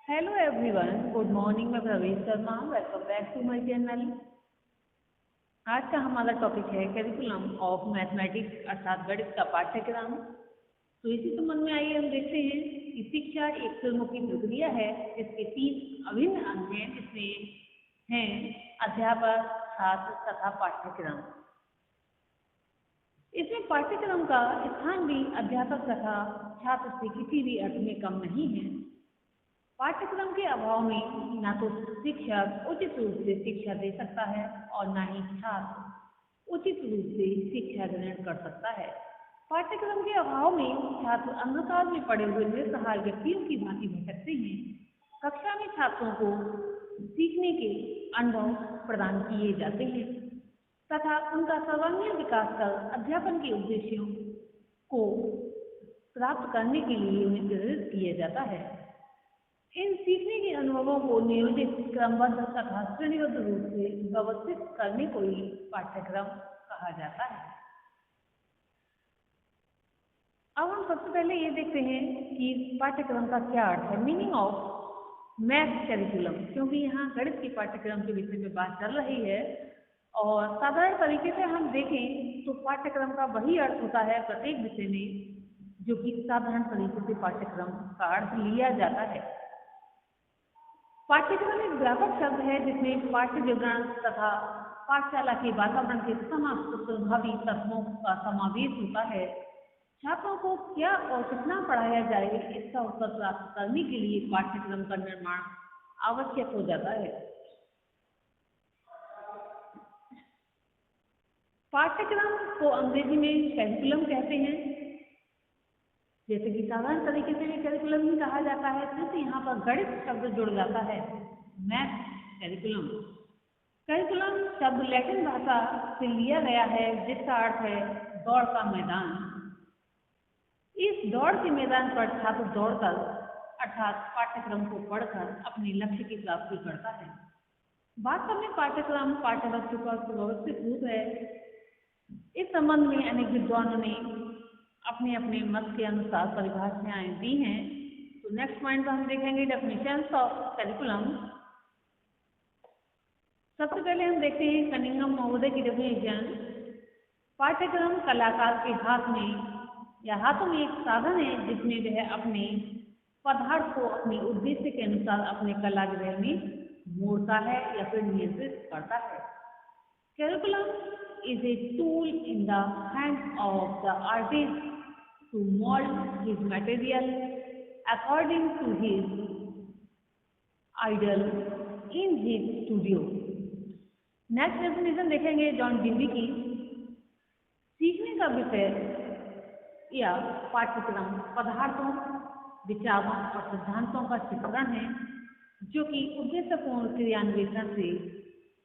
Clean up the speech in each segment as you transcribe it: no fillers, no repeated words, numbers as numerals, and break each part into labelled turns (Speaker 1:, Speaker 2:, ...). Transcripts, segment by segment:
Speaker 1: Hello everyone, good morning. मैं Pravesh Sharma, welcome back to my channel. आज का हमारा टॉपिक है करिकुलम ऑफ मैथमेटिक्स अर्थात गणित का पाठ्यक्रम। तो इसी संबंध में आइए हम देखते हैं कि शिक्षा एक चहुमुखी प्रक्रिया है जिसके तीन अभिन्न अंग हैं, जिसमें हैं अध्यापक, छात्र तथा पाठ्यक्रम। इसमें पाठ्यक्रम का स्थान भी अध्यापक तथा छात्र से किसी भी अर्थ में कम नहीं है। पाठ्यक्रम के अभाव में ना तो शिक्षक उचित रूप से शिक्षा दे सकता है और ना ही छात्र उचित रूप से शिक्षा ग्रहण कर सकता है। पाठ्यक्रम के अभाव में छात्र अंधकार में पड़े हुए निस्सहाय व्यक्तियों की भांति भटकते हैं। कक्षा में छात्रों को सीखने के अनुभव प्रदान किए जाते हैं तथा उनका सर्वांगीण विकास कर अध्यापन के उद्देश्यों को प्राप्त करने के लिए उन्हें प्रेरित किया जाता है। इन सीखने के अनुभवों को नियोजित, क्रमबद्ध तथा श्रेणीबद्ध रूप से व्यवस्थित करने को ही पाठ्यक्रम कहा जाता है। अब हम सबसे पहले ये देखते हैं कि पाठ्यक्रम का क्या अर्थ है, मीनिंग ऑफ मैथ करिकुलम। क्योंकि यहाँ गणित के पाठ्यक्रम के विषय में बात चल रही है और साधारण तरीके से हम देखें तो पाठ्यक्रम का वही अर्थ होता है प्रत्येक विषय में जो कि साधारण तरीके से पाठ्यक्रम का अर्थ लिया जाता है। पाठ्यक्रम एक व्यापक शब्द है जिसमें पाठ्य विवरण तथा पाठशाला के वातावरण के समस्त प्रभावी तत्वों का समावेश होता है। छात्रों को क्या और कितना पढ़ाया जाए इसका उत्तर प्राप्त करने के लिए पाठ्यक्रम का निर्माण आवश्यक हो जाता है। पाठ्यक्रम को अंग्रेजी में करिकुलम कहते हैं, जैसे कि साधारण तरीके से भी करिकुलम ही कहा जाता है, सिर्फ यहाँ पर गणित शब्द जुड़ जाता है, मैथ करिकुलम। करिकुलम शब्द लैटिन भाषा से लिया गया है जिसका अर्थ है दौड़ का मैदान। इस दौड़ के मैदान पर छात्र दौड़कर अर्थात पाठ्यक्रम को पढ़कर अपने लक्ष्य की प्राप्ति करता है। वास्तव में पाठ्यक्रम पाठ्यवस्तु का सुव्यवस्थित रूप है। इस संबंध में अनेक विद्वानों ने अपने अपने मत के अनुसार परिभाषाएं दी हैं। तो नेक्स्ट पॉइंट पर हम देखेंगे डेफिनेशंस ऑफ करिकुलम। सबसे पहले हम देखते हैं कनिंघम महोदय की डेफिनेशन। पाठ्यक्रम कलाकार के हाथ में या हाथों में एक साधन है जिसमें वह अपने पदार्थ को अपने उद्देश्य के अनुसार अपने कला गृह में मोड़ता है या फिर नियंत्रित करता है। Curriculum is a tool in the hands of the artist to mold his material according to his ideal in his studio। Next definition देखेंगे जॉन डेवी की। सीखने का विषय या पाठ्यक्रम पदार्थों, विचारों और सिद्धांतों का चित्रण है जो कि उद्देश्यपूर्ण क्रियान्वेषण से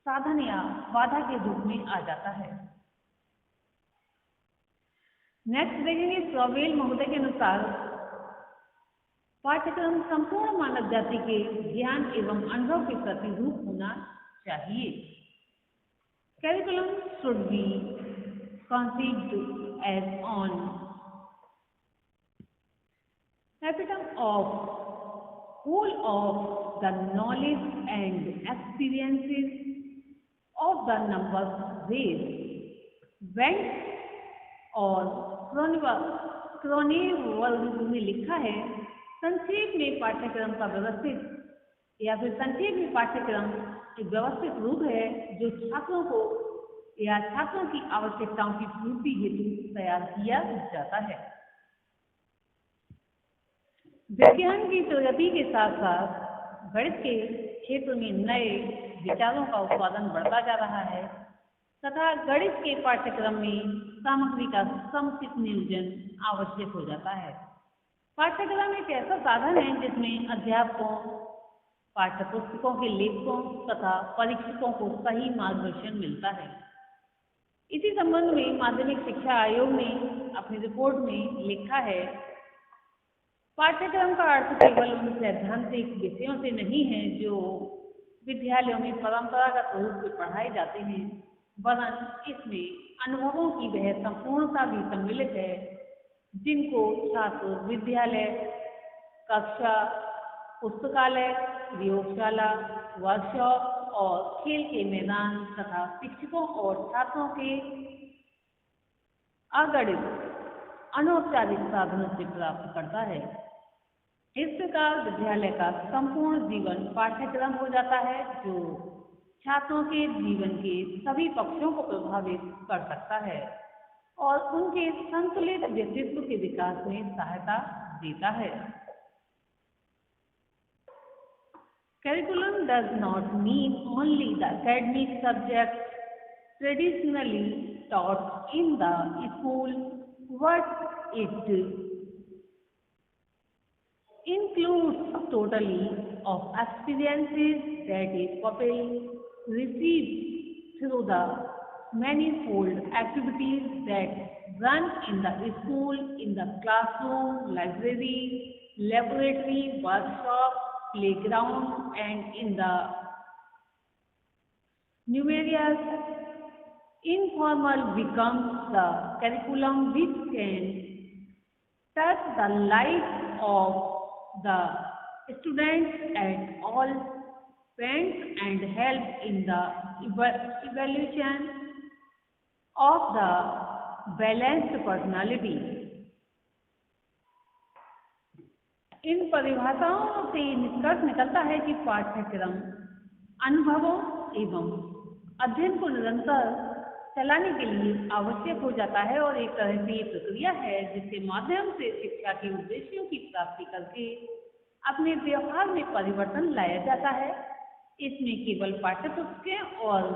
Speaker 1: साधन या बाधा के रूप में आ जाता है। नेक्स्ट देखेंगे स्ट्रॉवेल महोदय के अनुसार पाठ्यक्रम संपूर्ण मानव जाति के ज्ञान एवं अनुभव के प्रतिरूप होना चाहिए। Curriculum should be conceived as an epitome of whole of the knowledge and experiences of the numbers raised went और क्रोनेवर्ग में लिखा है। संक्षेप में पाठ्यक्रम का व्यवस्थित या फिर संक्षेप में पाठ्यक्रम एक व्यवस्थित रूप है जो छात्रों को या छात्रों की आवश्यकताओं की पूर्ति हेतु तैयार किया जाता है। विज्ञान की प्रगति के साथ साथ गणित के क्षेत्र में नए विचारों का उत्पादन बढ़ता जा रहा है तथा गणित के पाठ्यक्रम में सामग्री का समुचित नियोजन आवश्यक हो जाता है। पाठ्यक्रम एक ऐसा साधन है जिसमें अध्यापकों, पाठ्यपुस्तकों के लेखकों तथा परीक्षकों को सही मार्गदर्शन मिलता है। इसी संबंध में माध्यमिक शिक्षा आयोग ने अपनी रिपोर्ट में लिखा है, पाठ्यक्रम का अर्थ केवल उन सैद्धांतिक विषयों से नहीं है जो विद्यालयों में परंपरागत रूप से पढ़ाए जाते हैं, वरन इसमें अनुभवों की वह संपूर्णता भी सम्मिलित है जिनको छात्र विद्यालय, कक्षा, पुस्तकालय, प्रयोगशाला, वर्कशॉप और खेल के मैदान तथा शिक्षकों और छात्रों के अगणित अनौपचारिक साधनों से प्राप्त करता है। इस प्रकार विद्यालय का संपूर्ण जीवन पाठ्यक्रम हो जाता है, जो छात्रों के जीवन के सभी पक्षों को प्रभावित कर सकता है और उनके संतुलित व्यक्तित्व के विकास में सहायता देता है। Curriculum does not mean only the academic subjects traditionally taught in the school, but it includes totally of experiences that a pupil receives through the manifold activities that run in the school, in the classroom, library, laboratory, workshop, playground, and in the numerous informal becomes the curriculum which can touch the life of the students at all points and help in the evaluation of the balanced personality. इन परिभाषाओं से निष्कर्ष निकलता है कि पाठ्यक्रम अनुभवों एवं अध्ययन को निरंतर चलाने के लिए आवश्यक हो जाता है और एक तरह से ये प्रक्रिया है जिसके माध्यम से शिक्षा के उद्देश्यों की प्राप्ति करके अपने व्यवहार में परिवर्तन लाया जाता है। इसमें केवल पाठ्यपुस्तकें और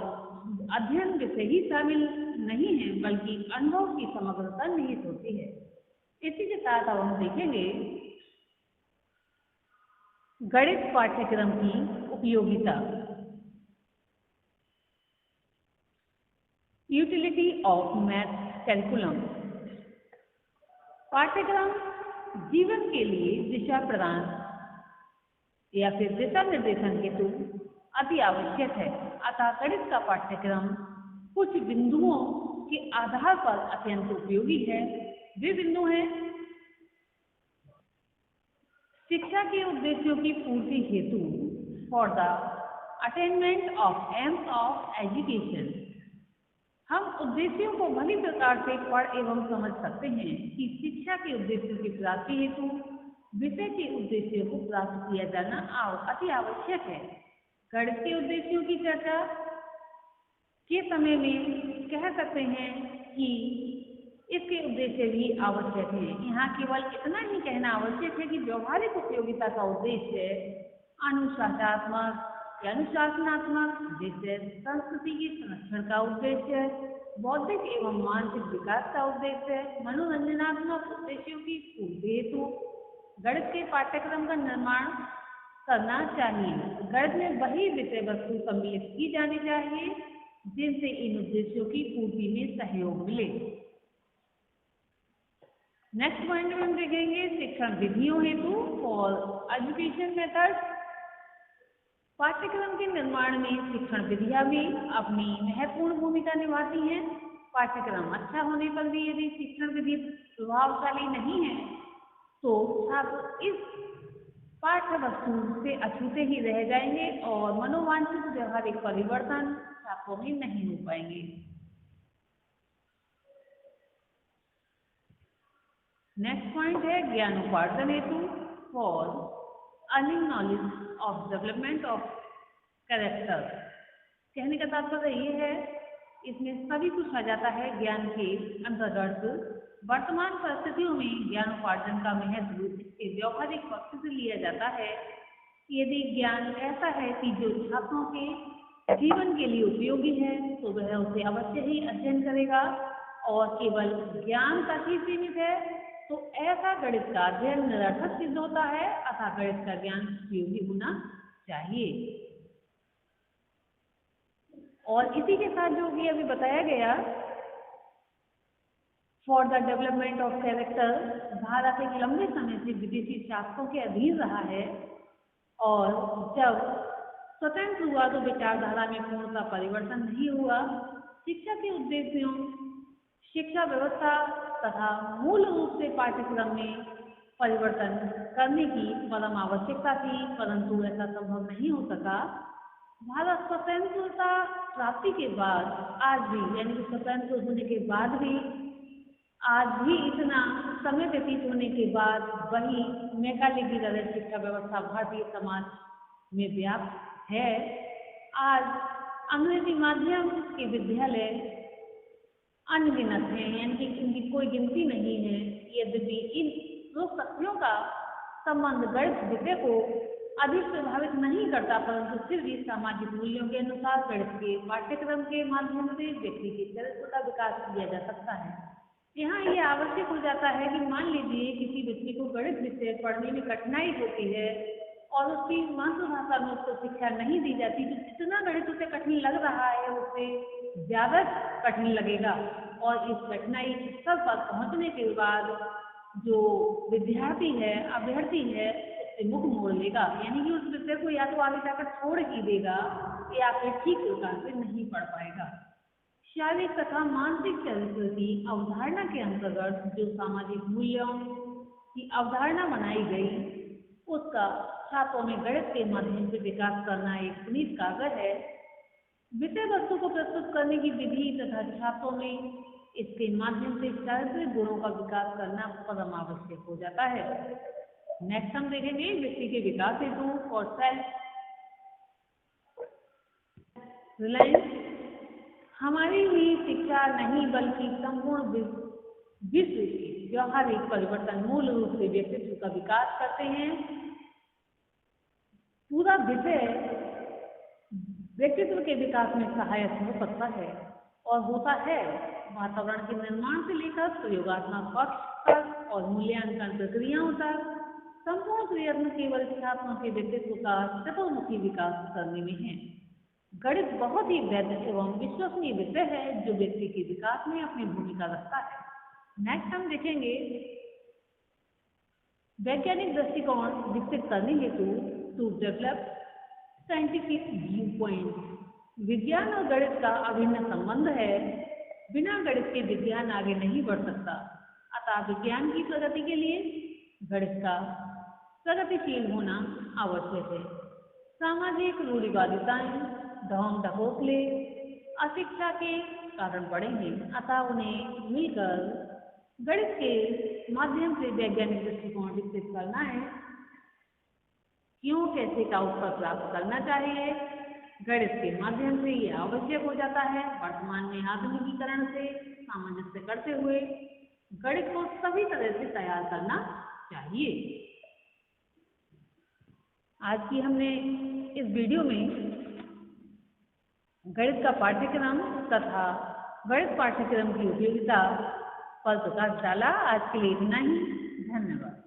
Speaker 1: अध्ययन विषय ही शामिल नहीं है, बल्कि अनुभव की समग्रता निहित होती है। इसी के साथ अब हम देखेंगे गणित पाठ्यक्रम की उपयोगिता। Utility of math curriculum. पाठ्यक्रम जीवन के लिए दिशा प्रदान या फिर दिशा निर्देशन हेतु अति आवश्यक है। अतः गणित का पाठ्यक्रम कुछ बिंदुओं के आधार पर अत्यंत उपयोगी है। वे बिंदु हैं: शिक्षा के उद्देश्यों की पूर्ति हेतु, for the attainment of AIIMS of education. हम उद्देश्यों को भली प्रकार से पढ़ एवं समझ सकते हैं कि शिक्षा के उद्देश्यों की प्राप्ति हेतु विषय के उद्देश्यों को प्राप्त किया जाना अति आवश्यक है। गणित के उद्देश्यों की चर्चा के समय में कह सकते हैं कि इसके उद्देश्य भी आवश्यक है। यहाँ केवल इतना ही कहना आवश्यक है कि व्यवहारिक उपयोगिता का उद्देश्य अनुशासनात्मक या अनुशासनात्मक, जैसे संस्कृति के संरक्षण का उद्देश्य, बौद्धिक एवं मानसिक विकास का उद्देश्य, मनोरंजनात्मक उद्देश्यों की पूर्ति हेतु गणित के पाठ्यक्रम का निर्माण करना चाहिए। गणित में वही विषय वस्तु सम्मिलित की जानी चाहिए जिनसे इन उद्देश्यों की पूर्ति में सहयोग मिले। नेक्स्ट पॉइंट में हम देखेंगे शिक्षण विधियों हेतु फॉर एजुकेशन मेथड्स। पाठ्यक्रम के निर्माण में शिक्षण विधियां भी अपनी महत्वपूर्ण भूमिका निभाती हैं। पाठ्यक्रम अच्छा होने पर भी यदि शिक्षण विधि प्रभावशाली नहीं है तो छात्र इस पाठ्य वस्तु से अछूते ही रह जाएंगे और मनोवांछित व्यवहारिक परिवर्तन छात्रों में नहीं हो पाएंगे। नेक्स्ट पॉइंट है ज्ञानोपार्जन हेतु for earning knowledge of development of character. कहने का तात्पर्य ये है, इसमें सभी कुछ आ जाता है ज्ञान के अंतर्गत। वर्तमान परिस्थितियों में ज्ञानोपार्जन का महत्व इसके व्यवहारिक पक्ष से लिया जाता है। यदि ज्ञान ऐसा है कि जो छात्रों के जीवन के लिए उपयोगी है तो वह उसे अवश्य ही अध्ययन करेगा, और केवल ज्ञान तक ही सीमित है तो ऐसा गणित का अध्ययन निरर्थक सिद्ध होता है। अतः गणित का ज्ञान उपयोगी होना चाहिए। और इसी के साथ जो कि अभी बताया गया for the development of character, Bharat एक लंबे समय से विदेशी शासकों के अधीन रहा है और जब स्वतंत्र हुआ तो विचारधारा में पूर्णतः परिवर्तन नहीं हुआ। शिक्षा के उद्देश्यों, शिक्षा व्यवस्था तथा मूल रूप से पाठ्यक्रम में परिवर्तन करने की परम आवश्यकता थी, परंतु ऐसा संभव नहीं हो सका। भारत स्वतंत्रता प्राप्ति के बाद आज भी, यानी कि स्वतंत्र होने के बाद भी, आज भी इतना समय व्यतीत होने के बाद वही मैकाले की तरह शिक्षा व्यवस्था भारतीय समाज में व्याप्त है। आज अंग्रेजी माध्यम के विद्यालय अनगिनत हैं, यानी कि इनकी कोई गिनती नहीं है। यद्यपि इन दो शक्तियों का संबंध गणित विषय को अधिक प्रभावित नहीं करता, परंतु फिर भी सामाजिक मूल्यों के अनुसार गणित के पाठ्यक्रम के माध्यम से व्यक्ति के चरित्र का विकास किया जा सकता है। यहाँ यह आवश्यक हो जाता है कि मान लीजिए किसी व्यक्ति को गणित विषय पढ़ने में कठिनाई होती है और उसकी मातृभाषा में उसको शिक्षा नहीं दी जाती, तो जितना गणित उसे कठिन लग रहा है उससे ज्यादा कठिन लगेगा, और इस कठिनाई स्तर पर पहुंचने के बाद जो विद्यार्थी है, अभ्यर्थी है, उससे मुख मोड़ लेगा, यानी कि उस विषय को या तो आगे जाकर छोड़ ही देगा या फिर ठीक प्रकार से नहीं पढ़ पाएगा। शारीरिक तथा मानसिक चरित्र की अवधारणा के अंतर्गत जो सामाजिक मूल्यों की अवधारणा बनाई गई, उसका छात्रों में गणित के माध्यम से विकास करना एक पुनीत कार्य है। विषय वस्तु को प्रस्तुत करने की विधि तथा छात्रों में इसके माध्यम से चारित्रिक गुणों का विकास करना परम आवश्यक हो जाता है। नेक्स्ट हम देखेंगे व्यक्ति के विकास हेतु और सेल्फ रिलायंस। हमारी ही शिक्षा नहीं बल्कि संपूर्ण विश्व के व्यवहारिक परिवर्तन मूल रूप से व्यक्तित्व का विकास करते हैं। पूरा विषय व्यक्तित्व के विकास में सहायक हो सकता है और होता है। वातावरण के निर्माण से लेकर प्रयोगात्मक पक्ष तक और मूल्यांकन प्रक्रियाओं तक संपूर्ण प्रयत्न केवल छात्रों के व्यक्तित्व का चतुर्मुखी विकास करने में है। गणित बहुत ही वैध एवं विश्वसनीय विषय है जो व्यक्ति के विकास में अपनी भूमिका रखता है। नेक्स्ट हम देखेंगे वैज्ञानिक दृष्टिकोण विकसित करने हेतु to develop scientific view point. विज्ञान और गणित का अभिन्न संबंध है। बिना गणित के विज्ञान आगे नहीं बढ़ सकता। अतः विज्ञान की प्रगति के लिए गणित का प्रगतिशील होना आवश्यक है। सामाजिक रूढ़िवादिताएं, ढोंग ढकोसले अशिक्षा के कारण बढ़े हैं, अतः उन्हें मिलकर गणित के माध्यम से वैज्ञानिक दृष्टिकोण विकसित करना है। क्यों कैसे का उत्तर प्राप्त करना चाहिए, गणित के माध्यम से यह आवश्यक हो जाता है। वर्तमान में आधुनिकीकरण से सामंजस्य करते हुए गणित को सभी तरह से तैयार करना चाहिए। आज की हमने इस वीडियो में गणित का पाठ्यक्रम तथा गणित पाठ्यक्रम की उपयोगिता पर प्रकाश डाला। आज के लिए इतना ही। धन्यवाद।